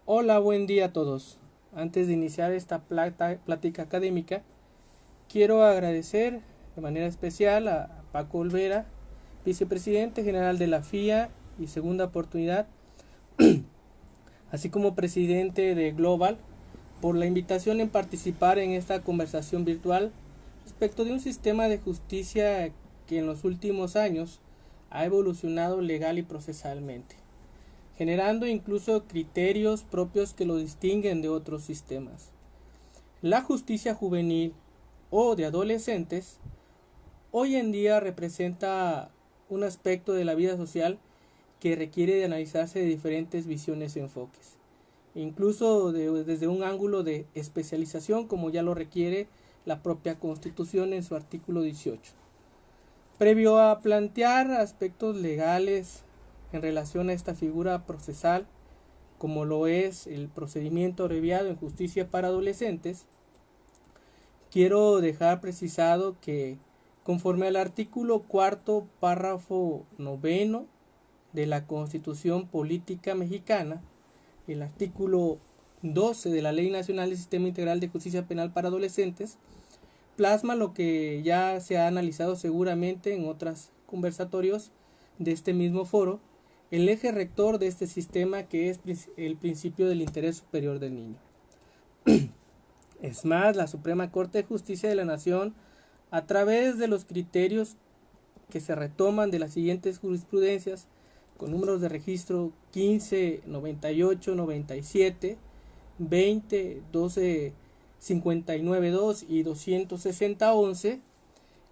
Hola, buen día a todos. Antes de iniciar esta plática académica, quiero agradecer de manera especial a Paco Olvera, vicepresidente general de la FIA y segunda oportunidad, así como presidente de Global, por la invitación en participar en esta conversación virtual respecto de un sistema de justicia que en los últimos años ha evolucionado legal y procesalmente, generando incluso criterios propios que lo distinguen de otros sistemas. La justicia juvenil o de adolescentes hoy en día representa un aspecto de la vida social que requiere de analizarse de diferentes visiones y enfoques, incluso desde un ángulo de especialización como ya lo requiere la propia Constitución en su artículo 18. Previo a plantear aspectos legales en relación a esta figura procesal, como lo es el procedimiento abreviado en justicia para adolescentes, quiero dejar precisado que conforme al artículo cuarto, párrafo noveno de la Constitución Política Mexicana, el artículo 12 de la Ley Nacional del Sistema Integral de Justicia Penal para Adolescentes, plasma lo que ya se ha analizado seguramente en otros conversatorios de este mismo foro, el eje rector de este sistema, que es el principio del interés superior del niño. Es más, la Suprema Corte de Justicia de la Nación, a través de los criterios que se retoman de las siguientes jurisprudencias, con números de registro 15, 98, 97, 20, 12, 59.2 y 260.11,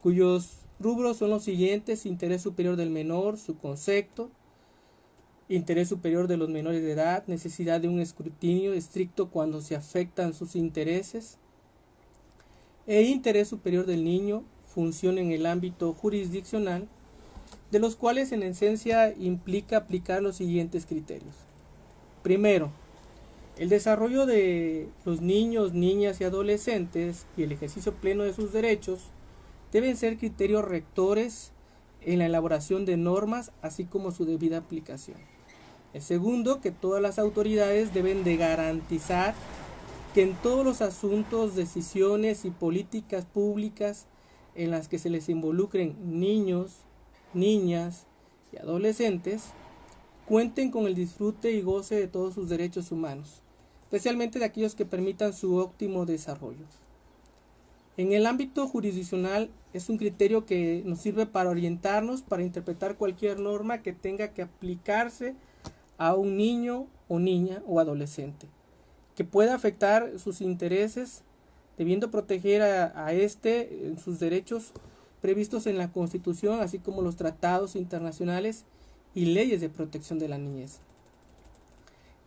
cuyos rubros son los siguientes: interés superior del menor, su concepto, interés superior de los menores de edad, necesidad de un escrutinio estricto cuando se afectan sus intereses, e interés superior del niño, función en el ámbito jurisdiccional, de los cuales en esencia implica aplicar los siguientes criterios. Primero, el desarrollo de los niños, niñas y adolescentes y el ejercicio pleno de sus derechos deben ser criterios rectores en la elaboración de normas, así como su debida aplicación. El segundo, que todas las autoridades deben de garantizar que en todos los asuntos, decisiones y políticas públicas en las que se les involucren niños, niñas y adolescentes, cuenten con el disfrute y goce de todos sus derechos humanos, especialmente de aquellos que permitan su óptimo desarrollo. En el ámbito jurisdiccional es un criterio que nos sirve para orientarnos, para interpretar cualquier norma que tenga que aplicarse a un niño o niña o adolescente, que pueda afectar sus intereses, debiendo proteger a este en sus derechos previstos en la Constitución, así como los tratados internacionales y leyes de protección de la niñez.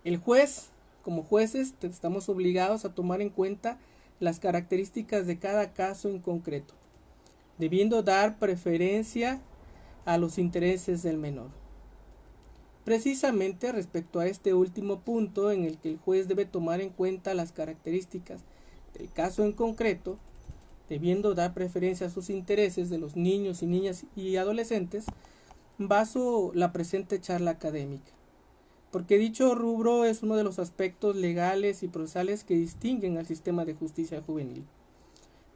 El juez, como jueces, estamos obligados a tomar en cuenta las características de cada caso en concreto, debiendo dar preferencia a los intereses del menor. Precisamente respecto a este último punto, en el que el juez debe tomar en cuenta las características del caso en concreto, debiendo dar preferencia a sus intereses de los niños y niñas y adolescentes, baso la presente charla académica, porque dicho rubro es uno de los aspectos legales y procesales que distinguen al sistema de justicia juvenil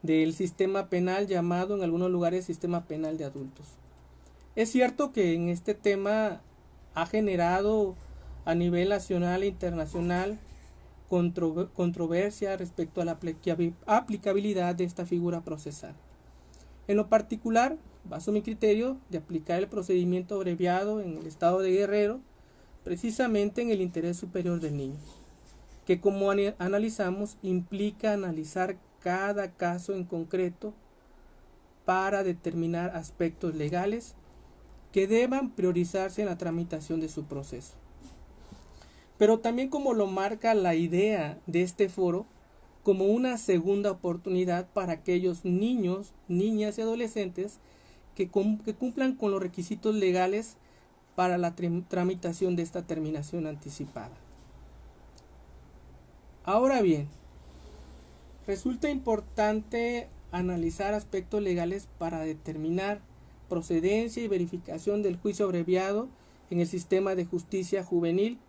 del sistema penal, llamado en algunos lugares sistema penal de adultos. Es cierto que en este tema ha generado a nivel nacional e internacional controversia respecto a la aplicabilidad de esta figura procesal. En lo particular, baso mi criterio de aplicar el procedimiento abreviado en el estado de Guerrero, precisamente en el interés superior del niño, que, como analizamos, implica analizar cada caso en concreto para determinar aspectos legales que deban priorizarse en la tramitación de su proceso. Pero también, como lo marca la idea de este foro, como una segunda oportunidad para aquellos niños, niñas y adolescentes que cumplan con los requisitos legales para la tramitación de esta terminación anticipada. Ahora bien, resulta importante analizar aspectos legales para determinar procedencia y verificación del juicio abreviado en el sistema de justicia juvenil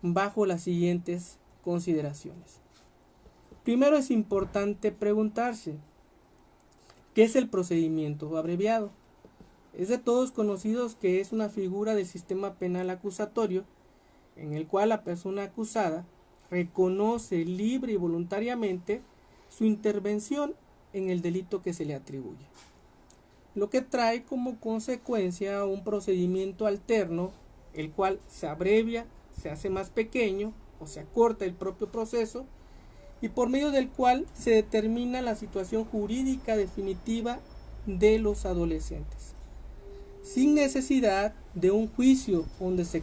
bajo las siguientes consideraciones. Primero es importante preguntarse, ¿qué es el procedimiento abreviado? Es de todos conocidos que es una figura del sistema penal acusatorio en el cual la persona acusada reconoce libre y voluntariamente su intervención en el delito que se le atribuye, lo que trae como consecuencia un procedimiento alterno, el cual se abrevia, se hace más pequeño o se acorta el propio proceso y por medio del cual se determina la situación jurídica definitiva de los adolescentes, sin necesidad de un juicio donde se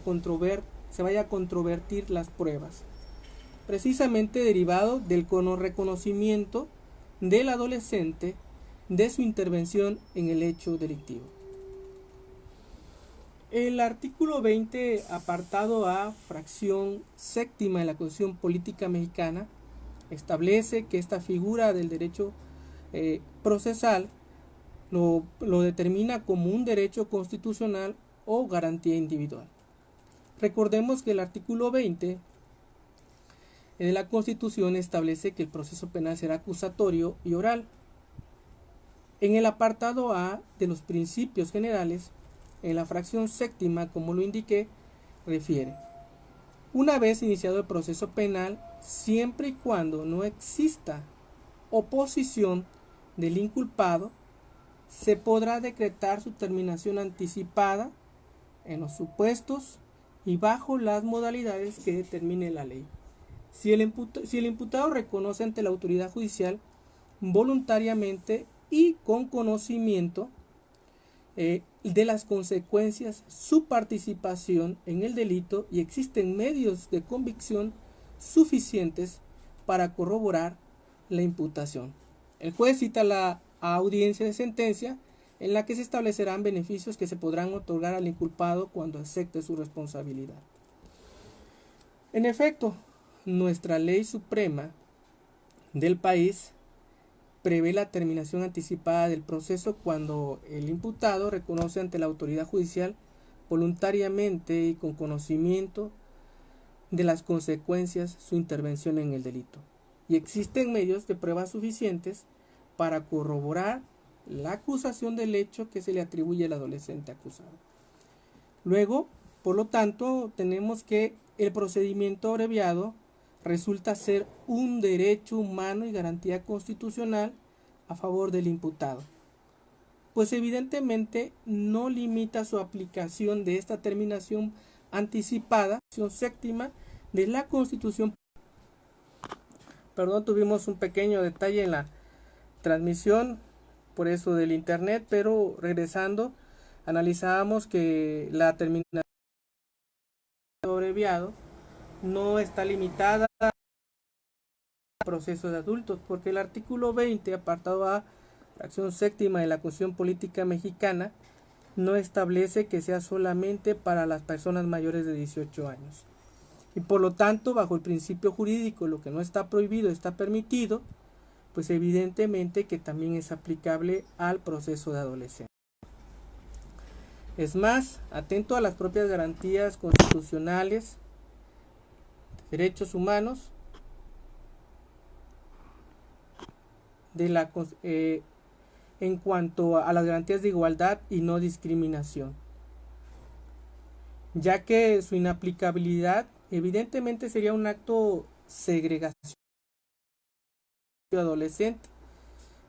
vaya a controvertir las pruebas, precisamente derivado del reconocimiento del adolescente de su intervención en el hecho delictivo. El artículo 20, apartado A, fracción séptima de la Constitución Política Mexicana, establece que esta figura del derecho procesal lo determina como un derecho constitucional o garantía individual. Recordemos que el artículo 20 de la Constitución establece que el proceso penal será acusatorio y oral. En el apartado A de los principios generales, en la fracción séptima, como lo indiqué, refiere: una vez iniciado el proceso penal, siempre y cuando no exista oposición del inculpado, se podrá decretar su terminación anticipada en los supuestos y bajo las modalidades que determine la ley. Si el imputado reconoce ante la autoridad judicial voluntariamente y con conocimiento de las consecuencias su participación en el delito y existen medios de convicción suficientes para corroborar la imputación. El juez cita la audiencia de sentencia en la que se establecerán beneficios que se podrán otorgar al inculpado cuando acepte su responsabilidad. En efecto, nuestra ley suprema del país prevé la terminación anticipada del proceso cuando el imputado reconoce ante la autoridad judicial voluntariamente y con conocimiento de las consecuencias su intervención en el delito y existen medios de prueba suficientes para corroborar la acusación del hecho que se le atribuye al adolescente acusado. Luego, por lo tanto, tenemos que el procedimiento abreviado resulta ser un derecho humano y garantía constitucional a favor del imputado, pues evidentemente no limita su aplicación de esta terminación anticipada, séptima de la Constitución. Perdón, tuvimos un pequeño detalle en la transmisión, por eso del internet, pero regresando, analizábamos que la terminación abreviado no está limitada a procesos de adultos, porque el artículo 20, apartado A, fracción séptima de la Constitución Política Mexicana, no establece que sea solamente para las personas mayores de 18 años. Y por lo tanto, bajo el principio jurídico, lo que no está prohibido está permitido, pues evidentemente que también es aplicable al proceso de adolescencia. Es más, atento a las propias garantías constitucionales, derechos humanos, en cuanto a las garantías de igualdad y no discriminación, ya que su inaplicabilidad evidentemente sería un acto segregación adolescente,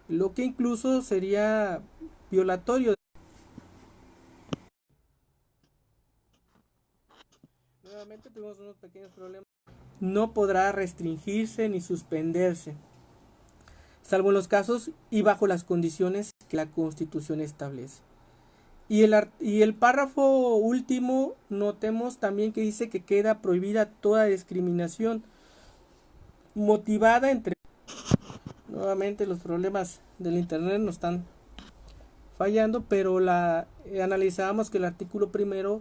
lo que incluso sería violatorio. Nuevamente tuvimos unos pequeños problemas. No podrá restringirse ni suspenderse, salvo en los casos y bajo las condiciones que la Constitución establece. Y el párrafo último, notemos también que dice que queda prohibida toda discriminación motivada entre... Nuevamente los problemas del internet nos están fallando, pero analizábamos que el artículo primero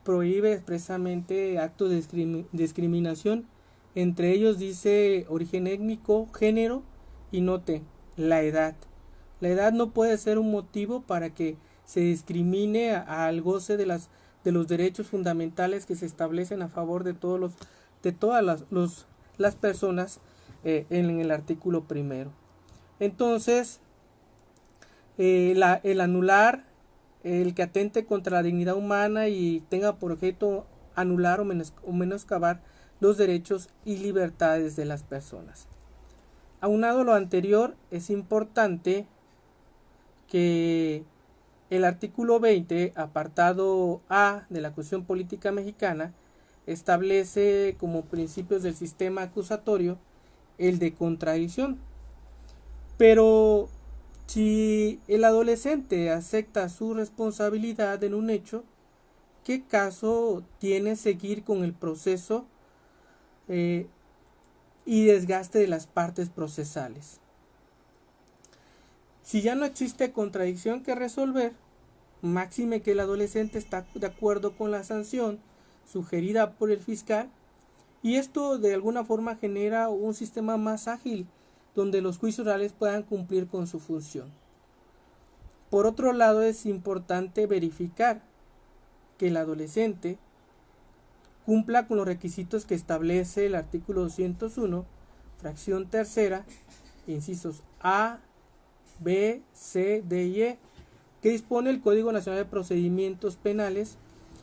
prohíbe expresamente actos de discriminación. Entre ellos dice origen étnico, género y note la edad. La edad no puede ser un motivo para que se discrimine al goce de los derechos fundamentales que se establecen a favor de todas las personas en el artículo primero. Entonces, el anular, el que atente contra la dignidad humana y tenga por objeto anular o menoscabar los derechos y libertades de las personas. Aunado a lo anterior, es importante que el artículo 20, apartado A de la Constitución Política Mexicana, establece como principios del sistema acusatorio el de contradicción. Pero si el adolescente acepta su responsabilidad en un hecho, ¿qué caso tiene seguir con el proceso y desgaste de las partes procesales? Si ya no existe contradicción que resolver, máxime que el adolescente está de acuerdo con la sanción sugerida por el fiscal, y esto de alguna forma genera un sistema más ágil donde los juicios orales puedan cumplir con su función. Por otro lado, es importante verificar que el adolescente cumpla con los requisitos que establece el artículo 201, fracción tercera, incisos A, B, C, D y E, que dispone el Código Nacional de Procedimientos Penales,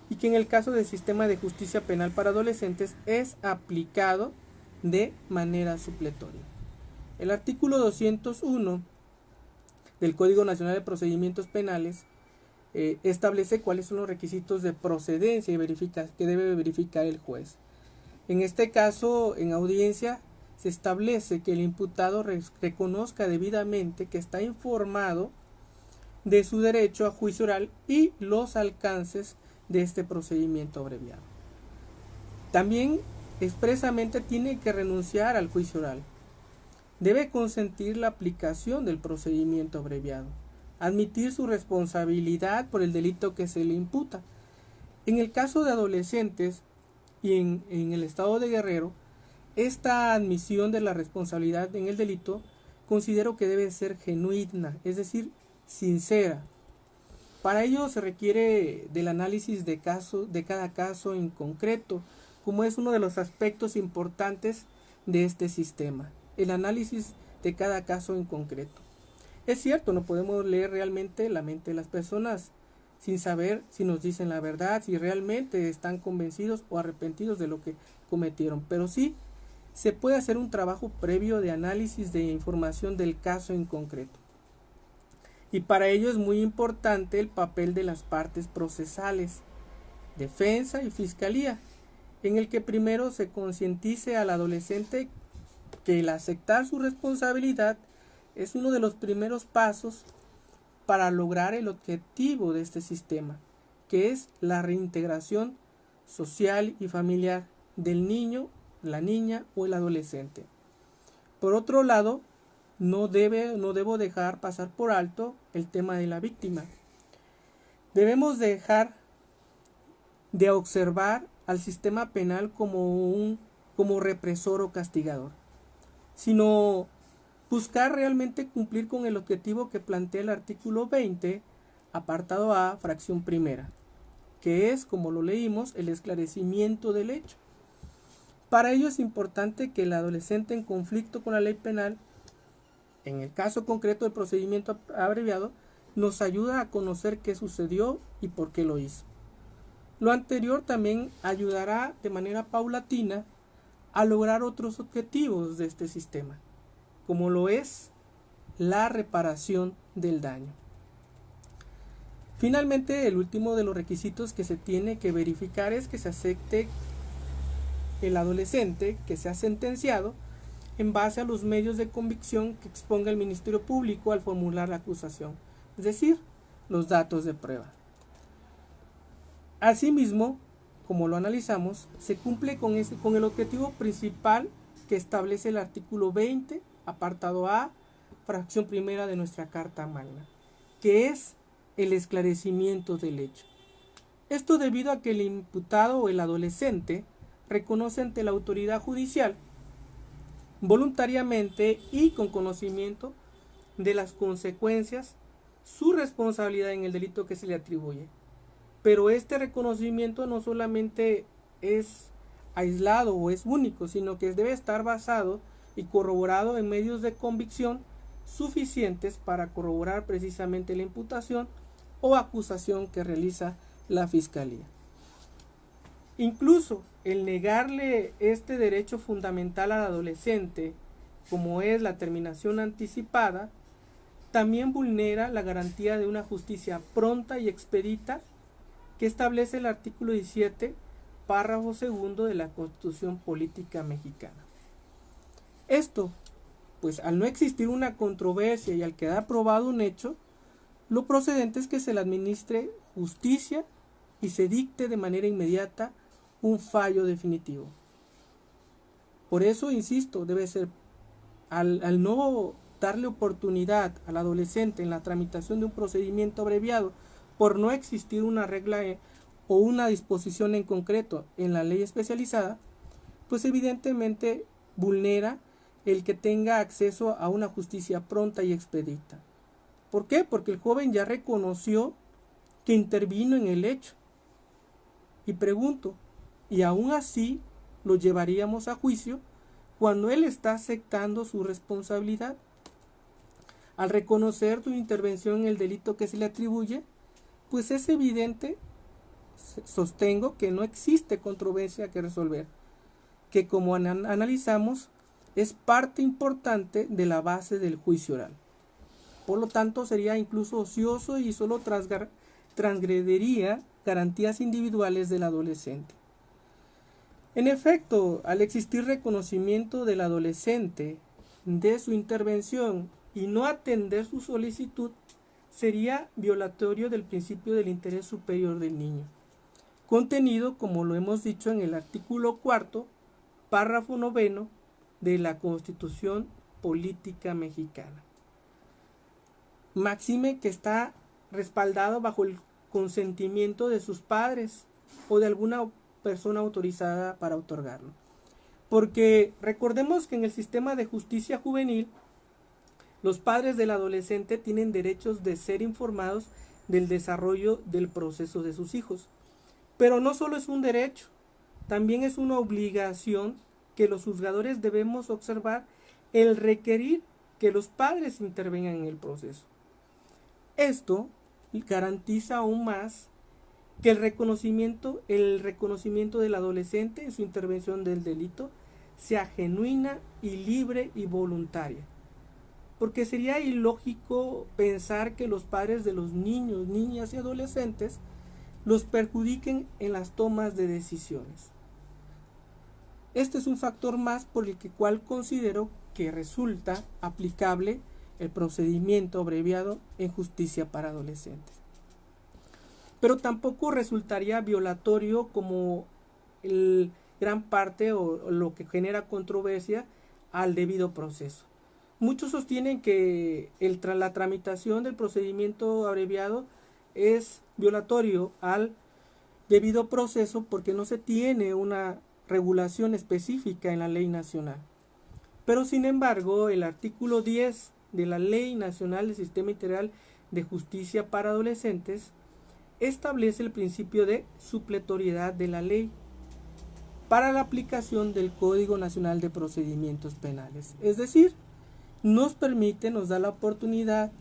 y que en el caso del sistema de justicia penal para adolescentes es aplicado de manera supletoria. El artículo 201 del Código Nacional de Procedimientos Penales establece cuáles son los requisitos de procedencia y que debe verificar el juez. En este caso, en audiencia, se establece que el imputado reconozca debidamente que está informado de su derecho a juicio oral y los alcances de este procedimiento abreviado. También expresamente tiene que renunciar al juicio oral. Debe consentir la aplicación del procedimiento abreviado, admitir su responsabilidad por el delito que se le imputa. En el caso de adolescentes y en el estado de Guerrero, esta admisión de la responsabilidad en el delito considero que debe ser genuina, es decir, sincera. Para ello se requiere del análisis de cada caso en concreto, como es uno de los aspectos importantes de este sistema, el análisis de cada caso en concreto. Es cierto, no podemos leer realmente la mente de las personas sin saber si nos dicen la verdad, si realmente están convencidos o arrepentidos de lo que cometieron, pero sí se puede hacer un trabajo previo de análisis de información del caso en concreto. Y para ello es muy importante el papel de las partes procesales, defensa y fiscalía, en el que primero se concientice al adolescente que el aceptar su responsabilidad es uno de los primeros pasos para lograr el objetivo de este sistema, que es la reintegración social y familiar del niño, la niña o el adolescente. Por otro lado, no debo dejar pasar por alto el tema de la víctima. Debemos dejar de observar al sistema penal como represor o castigador, sino buscar realmente cumplir con el objetivo que plantea el artículo 20, apartado A, fracción primera, que es, como lo leímos, el esclarecimiento del hecho. Para ello es importante que el adolescente en conflicto con la ley penal, en el caso concreto del procedimiento abreviado, nos ayuda a conocer qué sucedió y por qué lo hizo. Lo anterior también ayudará de manera paulatina a lograr otros objetivos de este sistema, como lo es la reparación del daño. Finalmente, el último de los requisitos que se tiene que verificar es que se acepte el adolescente que sea sentenciado en base a los medios de convicción que exponga el Ministerio Público al formular la acusación, es decir, los datos de prueba. Asimismo, como lo analizamos, se cumple con el objetivo principal que establece el artículo 20, apartado A, fracción primera de nuestra Carta Magna, que es el esclarecimiento del hecho. Esto debido a que el imputado o el adolescente reconoce ante la autoridad judicial voluntariamente y con conocimiento de las consecuencias su responsabilidad en el delito que se le atribuye. Pero este reconocimiento no solamente es aislado o es único, sino que debe estar basado y corroborado en medios de convicción suficientes para corroborar precisamente la imputación o acusación que realiza la Fiscalía. Incluso el negarle este derecho fundamental al adolescente, como es la terminación anticipada, también vulnera la garantía de una justicia pronta y expedita que establece el artículo 17, párrafo segundo de la Constitución Política Mexicana. Esto, pues al no existir una controversia y al quedar probado un hecho, lo procedente es que se le administre justicia y se dicte de manera inmediata un fallo definitivo. Por eso, insisto, debe ser, al no darle oportunidad al adolescente en la tramitación de un procedimiento abreviado, por no existir una regla o una disposición en concreto en la ley especializada, pues evidentemente vulnera el que tenga acceso a una justicia pronta y expedita. ¿Por qué? Porque el joven ya reconoció que intervino en el hecho. Y pregunto, ¿y aún así lo llevaríamos a juicio cuando él está aceptando su responsabilidad? Al reconocer su intervención en el delito que se le atribuye, pues es evidente, sostengo, que no existe controversia que resolver, que como analizamos es parte importante de la base del juicio oral. Por lo tanto, sería incluso ocioso y solo transgrediría garantías individuales del adolescente. En efecto, al existir reconocimiento del adolescente de su intervención y no atender su solicitud, sería violatorio del principio del interés superior del niño, contenido, como lo hemos dicho, en el artículo 4, párrafo 9 de la Constitución Política Mexicana. Máxime que está respaldado bajo el consentimiento de sus padres o de alguna persona autorizada para otorgarlo. Porque recordemos que en el sistema de justicia juvenil, los padres del adolescente tienen derechos de ser informados del desarrollo del proceso de sus hijos. Pero no solo es un derecho, también es una obligación que los juzgadores debemos observar el requerir que los padres intervengan en el proceso. Esto garantiza aún más que el reconocimiento del adolescente en su intervención del delito sea genuina y libre y voluntaria. Porque sería ilógico pensar que los padres de los niños, niñas y adolescentes los perjudiquen en las tomas de decisiones. Este es un factor más por el cual considero que resulta aplicable el procedimiento abreviado en justicia para adolescentes. Pero tampoco resultaría violatorio como gran parte o lo que genera controversia al debido proceso. Muchos sostienen que la tramitación del procedimiento abreviado es violatorio al debido proceso porque no se tiene una regulación específica en la ley nacional. Pero sin embargo, el artículo 10 de la Ley Nacional del Sistema Integral de Justicia para Adolescentes establece el principio de supletoriedad de la ley para la aplicación del Código Nacional de Procedimientos Penales. Es decir, nos da la oportunidad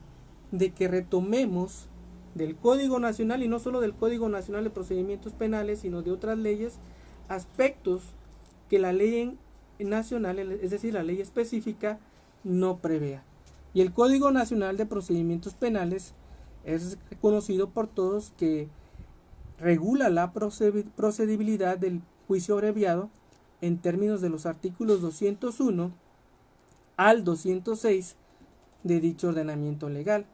de que retomemos del Código Nacional, y no solo del Código Nacional de Procedimientos Penales, sino de otras leyes, aspectos que la ley nacional, es decir, la ley específica, no prevea. Y el Código Nacional de Procedimientos Penales es reconocido por todos que regula la procedibilidad del juicio abreviado en términos de los artículos 201 al 206 de dicho ordenamiento legal.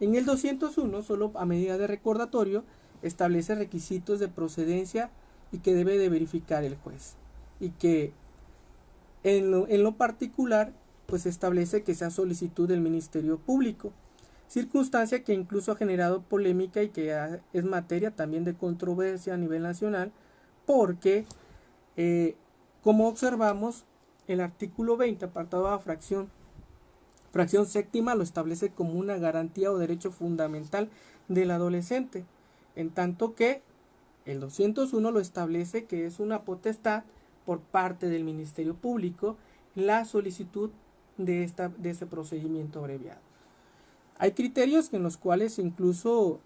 En el 201, solo a medida de recordatorio, establece requisitos de procedencia y que debe de verificar el juez. Y que en lo particular, pues establece que sea solicitud del Ministerio Público. Circunstancia que incluso ha generado polémica y que es materia también de controversia a nivel nacional, porque, como observamos, el artículo 20, apartado A, fracción séptima, lo establece como una garantía o derecho fundamental del adolescente, en tanto que el 201 lo establece que es una potestad por parte del Ministerio Público la solicitud de este procedimiento abreviado. Hay criterios en los cuales incluso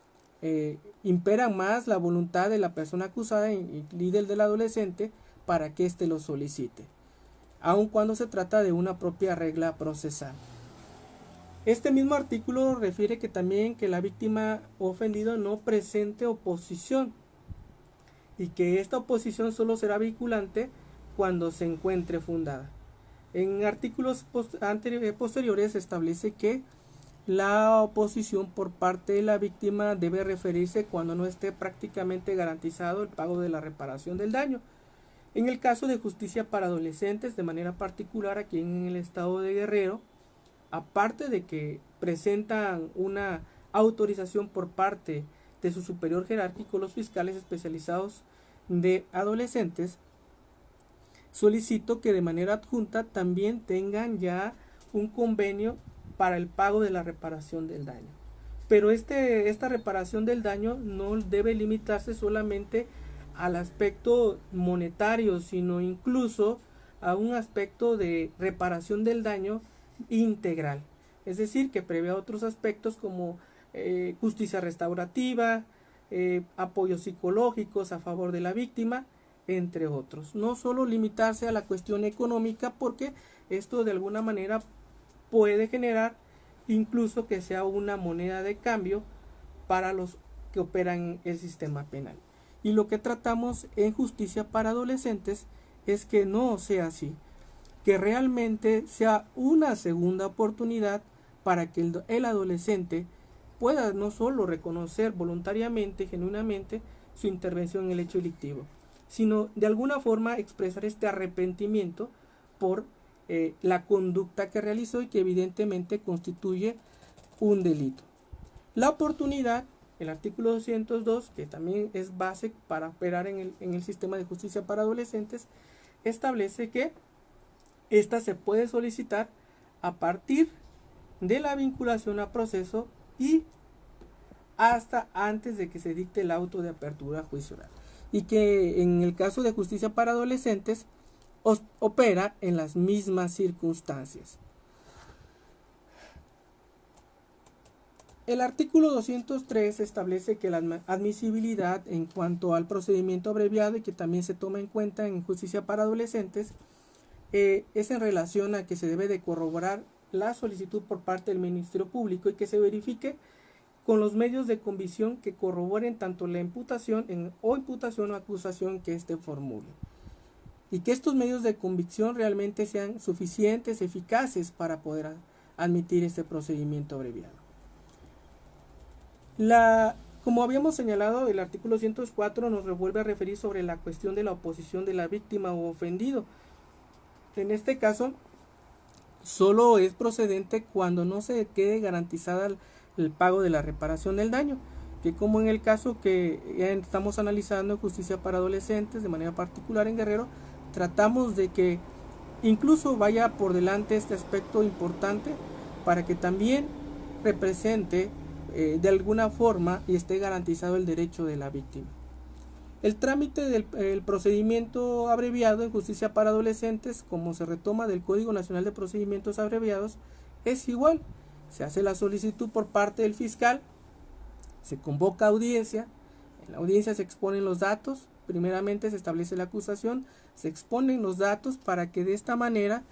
impera más la voluntad de la persona acusada y líder del adolescente para que éste lo solicite, aun cuando se trata de una propia regla procesal. Este mismo artículo refiere que también que la víctima ofendido no presente oposición y que esta oposición solo será vinculante cuando se encuentre fundada. En artículos posteriores se establece que la oposición por parte de la víctima debe referirse cuando no esté prácticamente garantizado el pago de la reparación del daño. En el caso de justicia para adolescentes, de manera particular aquí en el estado de Guerrero, aparte de que presentan una autorización por parte de su superior jerárquico, los fiscales especializados de adolescentes, solicito que de manera adjunta también tengan ya un convenio para el pago de la reparación del daño. Pero esta reparación del daño no debe limitarse solamente al aspecto monetario, sino incluso a un aspecto de reparación del daño integral. Es decir, que prevé otros aspectos como justicia restaurativa, apoyos psicológicos a favor de la víctima, entre otros. No solo limitarse a la cuestión económica, porque esto de alguna manera puede generar incluso que sea una moneda de cambio para los que operan en el sistema penal. Y lo que tratamos en justicia para adolescentes es que no sea así, que realmente sea una segunda oportunidad para que el adolescente pueda no solo reconocer voluntariamente, genuinamente, su intervención en el hecho delictivo, sino de alguna forma expresar este arrepentimiento por la conducta que realizó y que evidentemente constituye un delito. La oportunidad, el artículo 202, que también es base para operar en el sistema de justicia para adolescentes, establece que esta se puede solicitar a partir de la vinculación a proceso y hasta antes de que se dicte el auto de apertura a juicio oral, y que en el caso de justicia para adolescentes opera en las mismas circunstancias. El artículo 203 establece que la admisibilidad en cuanto al procedimiento abreviado, y que también se toma en cuenta en justicia para adolescentes, es en relación a que se debe de corroborar la solicitud por parte del Ministerio Público y que se verifique con los medios de convicción que corroboren tanto la imputación o acusación que éste formule, y que estos medios de convicción realmente sean suficientes, eficaces para poder admitir este procedimiento abreviado. Como habíamos señalado, el artículo 104 nos vuelve a referir sobre la cuestión de la oposición de la víctima o ofendido. En este caso, solo es procedente cuando no se quede garantizada el pago de la reparación del daño, que como en el caso que ya estamos analizando en justicia para adolescentes, de manera particular en Guerrero, tratamos de que incluso vaya por delante este aspecto importante para que también represente de alguna forma y esté garantizado el derecho de la víctima. El trámite del procedimiento abreviado en justicia para adolescentes, como se retoma del Código Nacional de Procedimientos Abreviados, es igual. Se hace la solicitud por parte del fiscal, se convoca audiencia, en la audiencia se exponen los datos, primeramente se establece la acusación, se exponen los datos para que de esta manera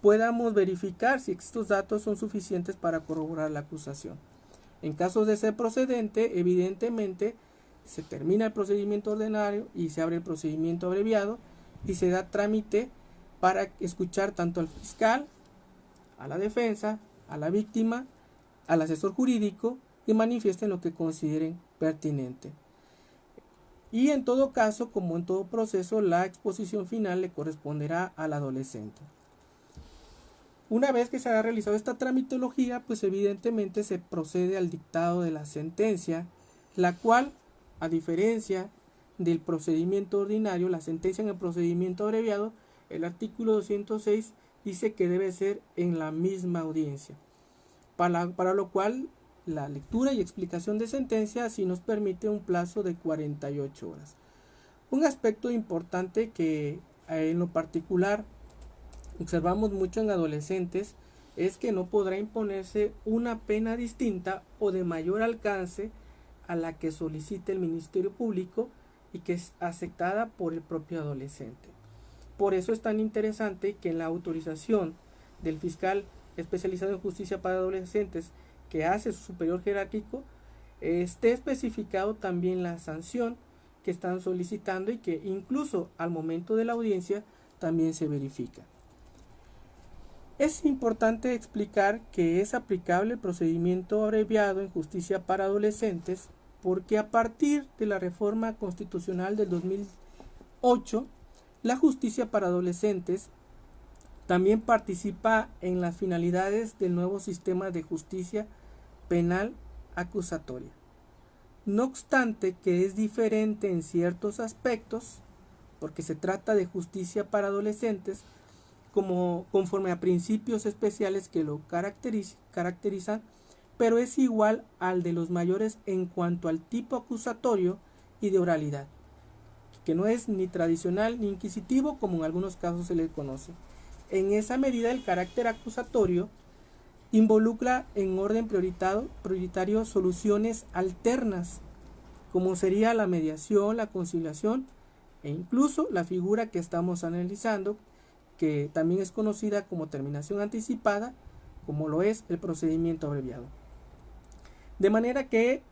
podamos verificar si estos datos son suficientes para corroborar la acusación. En caso de ser procedente, evidentemente se termina el procedimiento ordinario y se abre el procedimiento abreviado y se da trámite para escuchar tanto al fiscal, a la defensa, a la víctima, al asesor jurídico y manifiesten lo que consideren pertinente. Y en todo caso, como en todo proceso, la exposición final le corresponderá al adolescente. Una vez que se haya realizado esta tramitología, pues evidentemente se procede al dictado de la sentencia, la cual, a diferencia del procedimiento ordinario, la sentencia en el procedimiento abreviado, el artículo 206 dice que debe ser en la misma audiencia, para lo cual la lectura y explicación de sentencia así nos permite un plazo de 48 horas. Un aspecto importante que en lo particular observamos mucho en adolescentes es que no podrá imponerse una pena distinta o de mayor alcance a la que solicite el Ministerio Público y que es aceptada por el propio adolescente. Por eso es tan interesante que en la autorización del fiscal especializado en justicia para adolescentes que hace su superior jerárquico esté especificado también la sanción que están solicitando y que incluso al momento de la audiencia también se verifica. Es importante explicar que es aplicable el procedimiento abreviado en justicia para adolescentes porque a partir de la reforma constitucional del 2008, la justicia para adolescentes también participa en las finalidades del nuevo sistema de justicia penal acusatoria. No obstante que es diferente en ciertos aspectos, porque se trata de justicia para adolescentes, como conforme a principios especiales que lo caracterizan, pero es igual al de los mayores en cuanto al tipo acusatorio y de oralidad, que no es ni tradicional ni inquisitivo como en algunos casos se le conoce. En esa medida el carácter acusatorio involucra en orden prioritario soluciones alternas, como sería la mediación, la conciliación e incluso la figura que estamos analizando, que también es conocida como terminación anticipada, como lo es el procedimiento abreviado. De manera que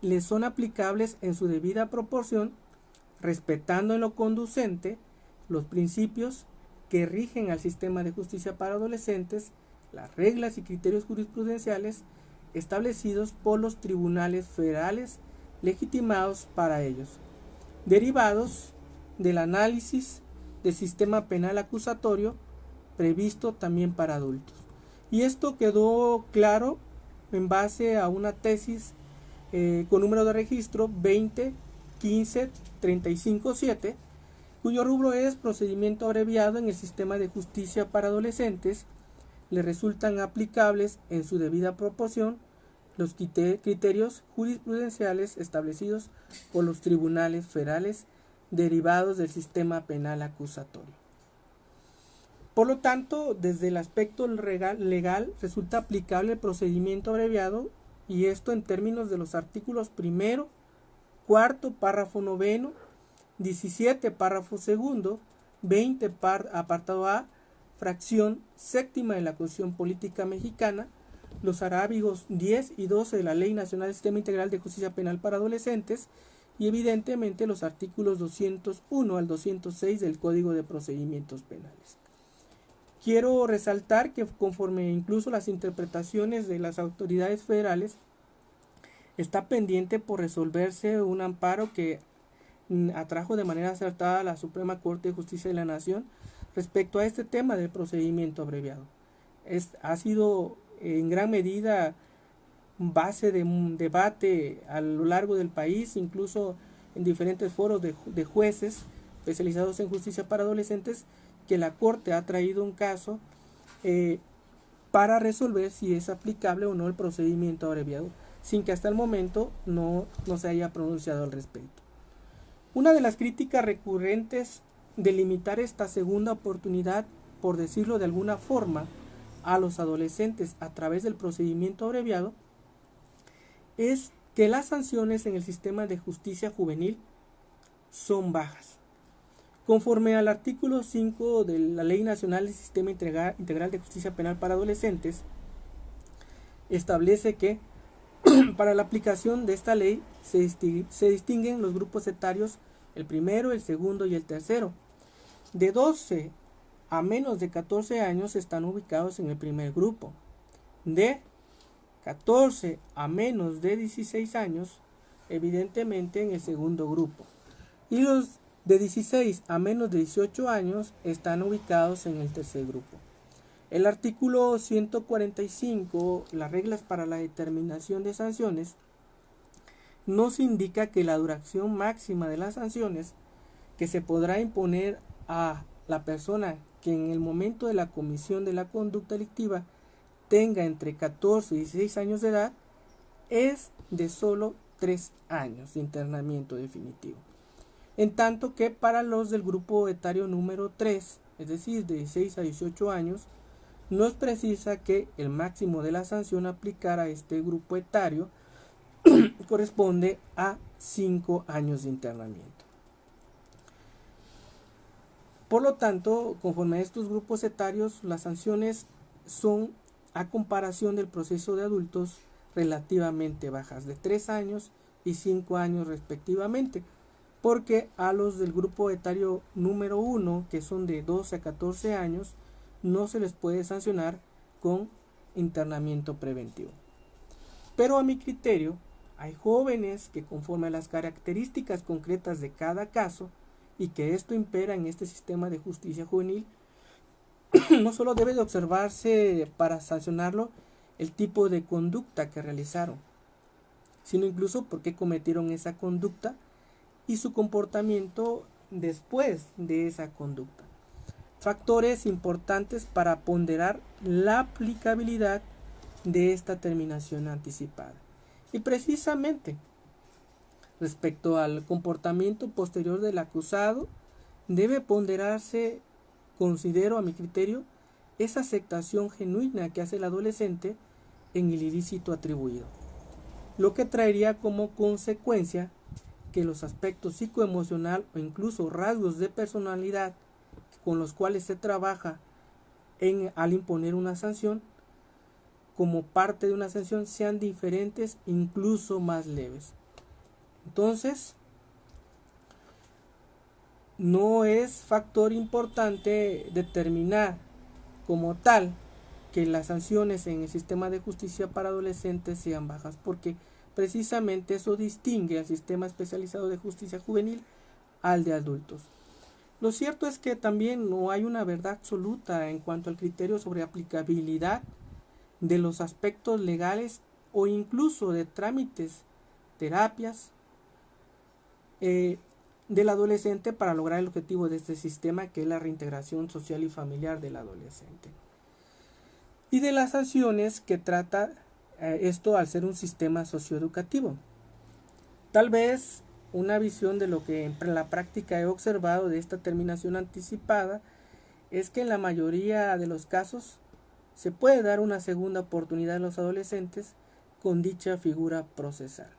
les son aplicables en su debida proporción, respetando en lo conducente los principios que rigen al sistema de justicia para adolescentes, las reglas y criterios jurisprudenciales establecidos por los tribunales federales legitimados para ellos, derivados del análisis del sistema penal acusatorio previsto también para adultos. Y esto quedó claro en base a una tesis con número de registro 2015-357, cuyo rubro es procedimiento abreviado en el sistema de justicia para adolescentes. Le resultan aplicables en su debida proporción los criterios jurisprudenciales establecidos por los tribunales federales derivados del sistema penal acusatorio. Por lo tanto, desde el aspecto legal resulta aplicable el procedimiento abreviado, y esto en términos de los artículos 1, 4, párrafo 9, 17, párrafo 2, 20, apartado A, fracción séptima de la Constitución Política Mexicana, los arábigos 10 y 12 de la Ley Nacional del Sistema Integral de Justicia Penal para Adolescentes y evidentemente los artículos 201 al 206 del Código de Procedimientos Penales. Quiero resaltar que conforme incluso las interpretaciones de las autoridades federales, está pendiente por resolverse un amparo que atrajo de manera acertada a la Suprema Corte de Justicia de la Nación respecto a este tema del procedimiento abreviado. Ha sido en gran medida base de un debate a lo largo del país, incluso en diferentes foros de jueces especializados en justicia para adolescentes, que la Corte ha traído un caso para resolver si es aplicable o no el procedimiento abreviado, sin que hasta el momento no se haya pronunciado al respecto. Una de las críticas recurrentes de limitar esta segunda oportunidad, por decirlo de alguna forma, a los adolescentes a través del procedimiento abreviado, es que las sanciones en el sistema de justicia juvenil son bajas. Conforme al artículo 5 de la Ley Nacional del Sistema Integral de Justicia Penal para Adolescentes, establece que para la aplicación de esta ley se distinguen los grupos etarios, el primero, el segundo y el tercero. De 12 a menos de 14 años están ubicados en el primer grupo. De 14 a menos de 16 años, evidentemente en el segundo grupo. Y los de 16 a menos de 18 años están ubicados en el tercer grupo. El artículo 145, las reglas para la determinación de sanciones, nos indica que la duración máxima de las sanciones que se podrá imponer a la persona que en el momento de la comisión de la conducta delictiva tenga entre 14 y 16 años de edad es de solo 3 años de internamiento definitivo. En tanto que para los del grupo etario número 3, es decir, de 16 a 18 años, nos precisa que el máximo de la sanción a aplicar a este grupo etario corresponde a 5 años de internamiento. Por lo tanto, conforme a estos grupos etarios, las sanciones son, a comparación del proceso de adultos, relativamente bajas, de 3 años y 5 años respectivamente, porque a los del grupo etario número 1, que son de 12 a 14 años, no se les puede sancionar con internamiento preventivo. Pero a mi criterio, hay jóvenes que, conforme a las características concretas de cada caso, y que esto impera en este sistema de justicia juvenil, no solo debe de observarse para sancionarlo el tipo de conducta que realizaron, sino incluso por qué cometieron esa conducta y su comportamiento después de esa conducta. Factores importantes para ponderar la aplicabilidad de esta terminación anticipada. Y precisamente respecto al comportamiento posterior del acusado, debe ponderarse, considero a mi criterio, esa aceptación genuina que hace el adolescente en el ilícito atribuido, lo que traería como consecuencia que los aspectos psicoemocional o incluso rasgos de personalidad con los cuales se trabaja al imponer una sanción, como parte de una sanción, sean diferentes, incluso más leves. Entonces, no es factor importante determinar como tal que las sanciones en el sistema de justicia para adolescentes sean bajas, porque precisamente eso distingue al sistema especializado de justicia juvenil al de adultos. Lo cierto es que también no hay una verdad absoluta en cuanto al criterio sobre aplicabilidad de los aspectos legales o incluso de trámites, terapias, del adolescente para lograr el objetivo de este sistema, que es la reintegración social y familiar del adolescente. Y de las sanciones que trata esto al ser un sistema socioeducativo. Tal vez una visión de lo que en la práctica he observado de esta terminación anticipada es que en la mayoría de los casos se puede dar una segunda oportunidad a los adolescentes con dicha figura procesal.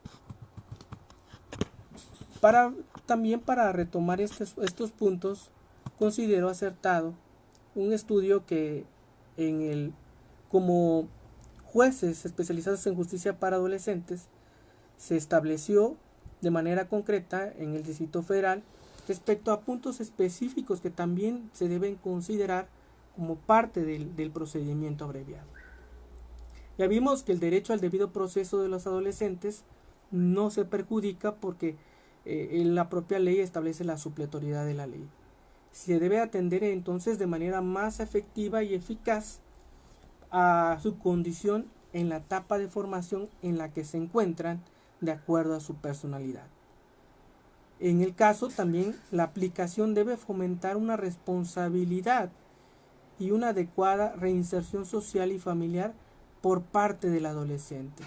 También para retomar estos puntos, considero acertado un estudio que como jueces especializados en justicia para adolescentes se estableció de manera concreta en el Distrito Federal respecto a puntos específicos que también se deben considerar como parte del procedimiento abreviado. Ya vimos que el derecho al debido proceso de los adolescentes no se perjudica porque la propia ley establece la supletoriedad de la ley. Se debe atender entonces de manera más efectiva y eficaz a su condición en la etapa de formación en la que se encuentran de acuerdo a su personalidad. En el caso también la aplicación debe fomentar una responsabilidad y una adecuada reinserción social y familiar por parte del adolescente.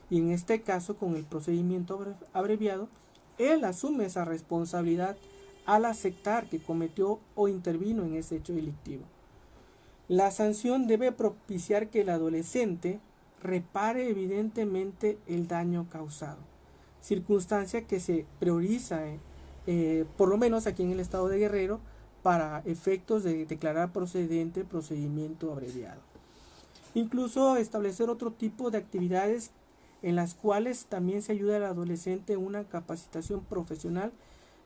Y en este caso, con el procedimiento abreviado, él asume esa responsabilidad al aceptar que cometió o intervino en ese hecho delictivo. La sanción debe propiciar que el adolescente repare evidentemente el daño causado, circunstancia que se prioriza, por lo menos aquí en el estado de Guerrero, para efectos de declarar procedente el procedimiento abreviado. Incluso establecer otro tipo de actividades en las cuales también se ayuda al adolescente en una capacitación profesional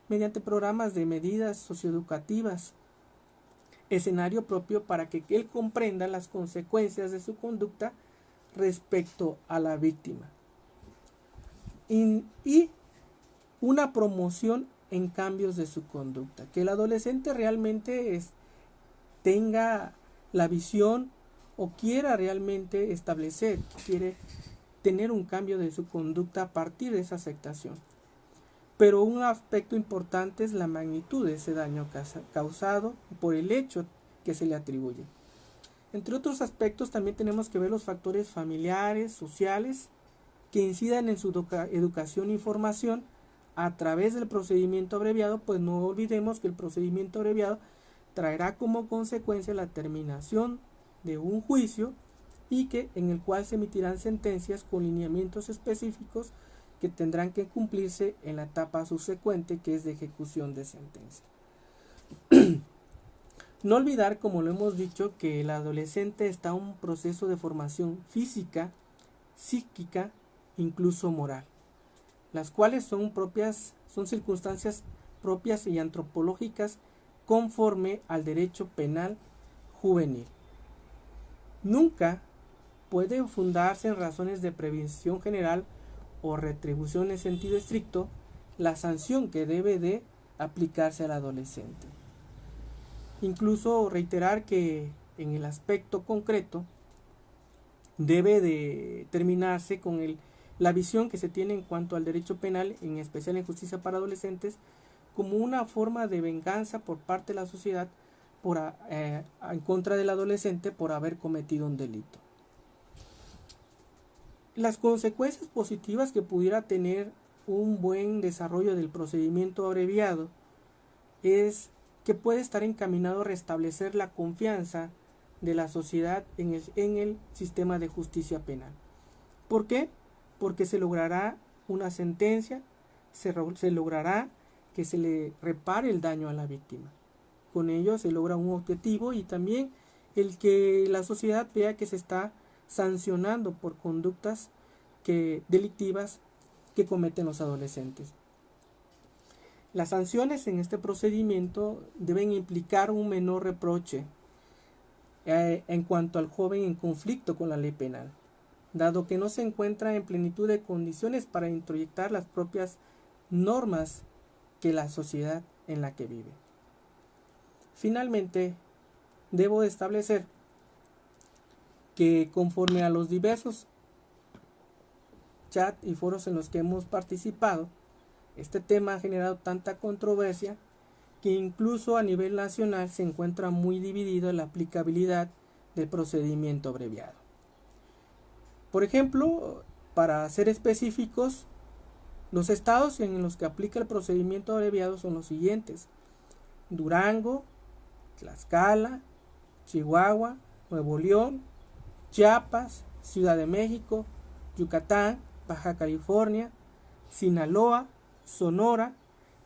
mediante programas de medidas socioeducativas, escenario propio para que él comprenda las consecuencias de su conducta respecto a la víctima. Y una promoción en cambios de su conducta, que el adolescente realmente tenga la visión o quiera realmente quiere tener un cambio de su conducta a partir de esa aceptación. Pero un aspecto importante es la magnitud de ese daño causado por el hecho que se le atribuye. Entre otros aspectos también tenemos que ver los factores familiares, sociales, que incidan en su educación y formación a través del procedimiento abreviado, pues no olvidemos que el procedimiento abreviado traerá como consecuencia la terminación de un juicio y que en el cual se emitirán sentencias con lineamientos específicos que tendrán que cumplirse en la etapa subsecuente, que es de ejecución de sentencia. No olvidar, como lo hemos dicho, que el adolescente está en un proceso de formación física, psíquica, incluso moral, las cuales son circunstancias propias y antropológicas conforme al derecho penal juvenil. Nunca puede fundarse en razones de prevención general o retribución en sentido estricto la sanción que debe de aplicarse al adolescente. Incluso reiterar que en el aspecto concreto debe de terminarse con la visión que se tiene en cuanto al derecho penal, en especial en justicia para adolescentes, como una forma de venganza por parte de la sociedad en contra del adolescente por haber cometido un delito. Las consecuencias positivas que pudiera tener un buen desarrollo del procedimiento abreviado es que puede estar encaminado a restablecer la confianza de la sociedad en el sistema de justicia penal. ¿Por qué? Porque se logrará una sentencia, se logrará que se le repare el daño a la víctima. Con ello se logra un objetivo y también el que la sociedad vea que se está sancionando por conductas delictivas que cometen los adolescentes. Las sanciones en este procedimiento deben implicar un menor reproche en cuanto al joven en conflicto con la ley penal, dado que no se encuentra en plenitud de condiciones para introyectar las propias normas que la sociedad en la que vive. Finalmente, debo establecer que conforme a los diversos chats y foros en los que hemos participado, este tema ha generado tanta controversia que incluso a nivel nacional se encuentra muy dividido en la aplicabilidad del procedimiento abreviado. Por ejemplo, para ser específicos, los estados en los que aplica el procedimiento abreviado son los siguientes: Durango, Tlaxcala, Chihuahua, Nuevo León, Chiapas, Ciudad de México, Yucatán, Baja California, Sinaloa, Sonora.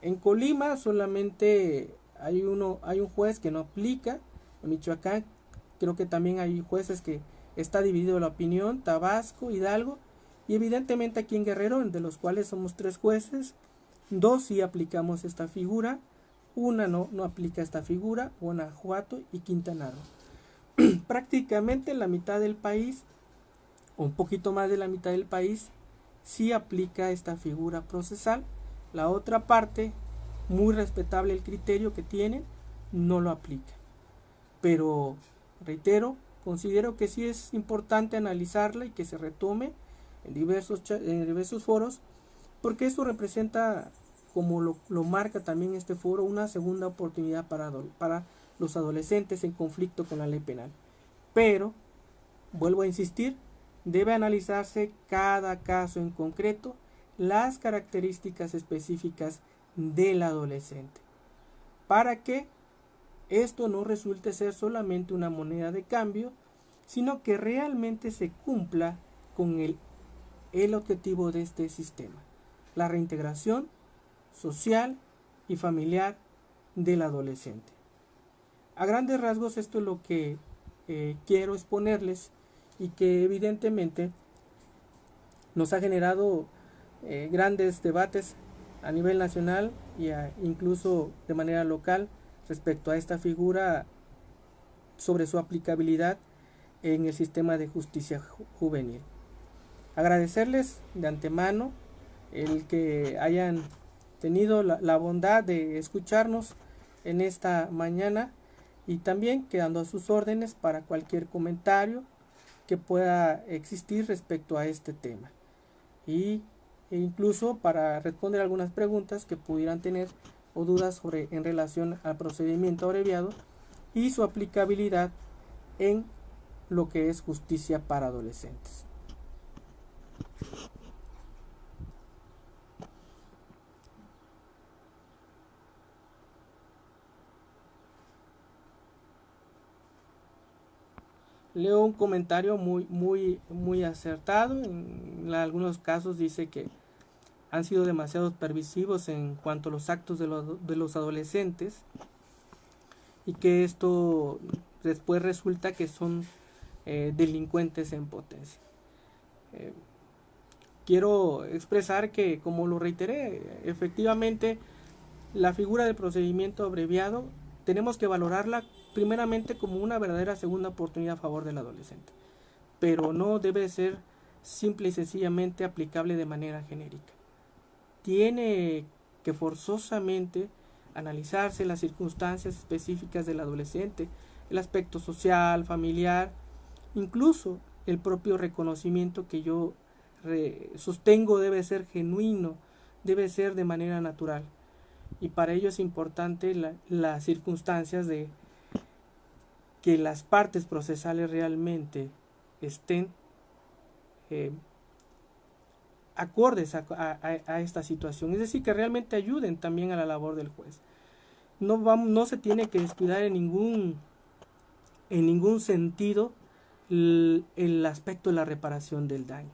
En Colima solamente hay un juez que no aplica. En Michoacán creo que también hay jueces que está dividido la opinión. Tabasco, Hidalgo y evidentemente aquí en Guerrero, de los cuales somos 3 jueces, 2 sí aplicamos esta figura, una no aplica esta figura, Guanajuato y Quintana Roo. Prácticamente la mitad del país, o un poquito más de la mitad del país, sí aplica esta figura procesal. La otra parte, muy respetable el criterio que tienen, no lo aplica. Pero, reitero, considero que sí es importante analizarla y que se retome en diversos foros, porque eso representa, como lo marca también este foro, una segunda oportunidad para los adolescentes en conflicto con la ley penal. Pero, vuelvo a insistir, debe analizarse cada caso en concreto, las características específicas del adolescente, para que esto no resulte ser solamente una moneda de cambio, sino que realmente se cumpla con el objetivo de este sistema, la reintegración social y familiar del adolescente. A grandes rasgos esto es lo que quiero exponerles y que evidentemente nos ha generado grandes debates a nivel nacional y incluso de manera local respecto a esta figura sobre su aplicabilidad en el sistema de justicia juvenil. Agradecerles de antemano el que hayan tenido la bondad de escucharnos en esta mañana y también quedando a sus órdenes para cualquier comentario que pueda existir respecto a este tema e incluso para responder algunas preguntas que pudieran tener o dudas en relación al procedimiento abreviado y su aplicabilidad en lo que es justicia para adolescentes. leo un comentario muy acertado. En algunos casos dice que han sido demasiado permisivos en cuanto a los actos de los adolescentes, y que esto después resulta que son delincuentes en potencia. Quiero expresar que, como lo reiteré, efectivamente la figura del procedimiento abreviado tenemos que valorarla primeramente como una verdadera segunda oportunidad a favor del adolescente, pero no debe ser simple y sencillamente aplicable de manera genérica. Tiene que forzosamente analizarse las circunstancias específicas del adolescente, el aspecto social, familiar, incluso el propio reconocimiento que yo sostengo debe ser genuino, debe ser de manera natural. Y para ello es importante las circunstancias de que las partes procesales realmente estén acordes a esta situación, es decir, que realmente ayuden también a la labor del juez. No se tiene que descuidar en ningún sentido el aspecto de la reparación del daño.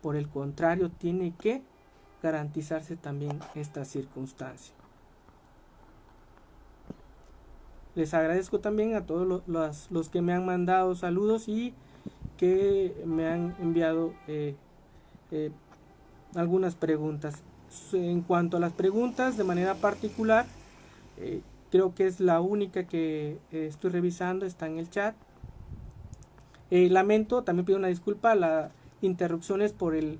Por el contrario, tiene que garantizarse también esta circunstancia. Les agradezco también a todos los que me han mandado saludos y que me han enviado algunas preguntas. En cuanto a las preguntas de manera particular, creo que es la única que estoy revisando, está en el chat. Lamento, también pido una disculpa, las interrupciones por el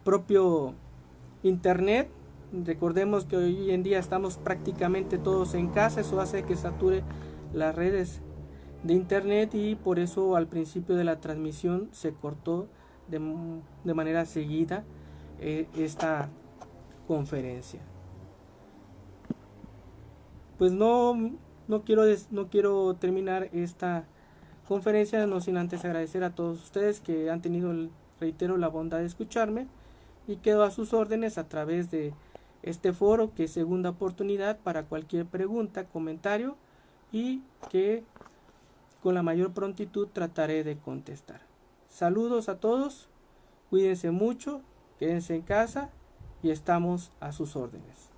propio internet. Recordemos que hoy en día estamos prácticamente todos en casa, eso hace que sature las redes de internet, y por eso al principio de la transmisión se cortó de manera seguida esta conferencia. Pues no quiero terminar esta conferencia no sin antes agradecer a todos ustedes que han tenido, reitero, la bondad de escucharme, y quedo a sus órdenes a través de este foro, que es segunda oportunidad, para cualquier pregunta, comentario, y que con la mayor prontitud trataré de contestar. Saludos a todos, cuídense mucho, quédense en casa y estamos a sus órdenes.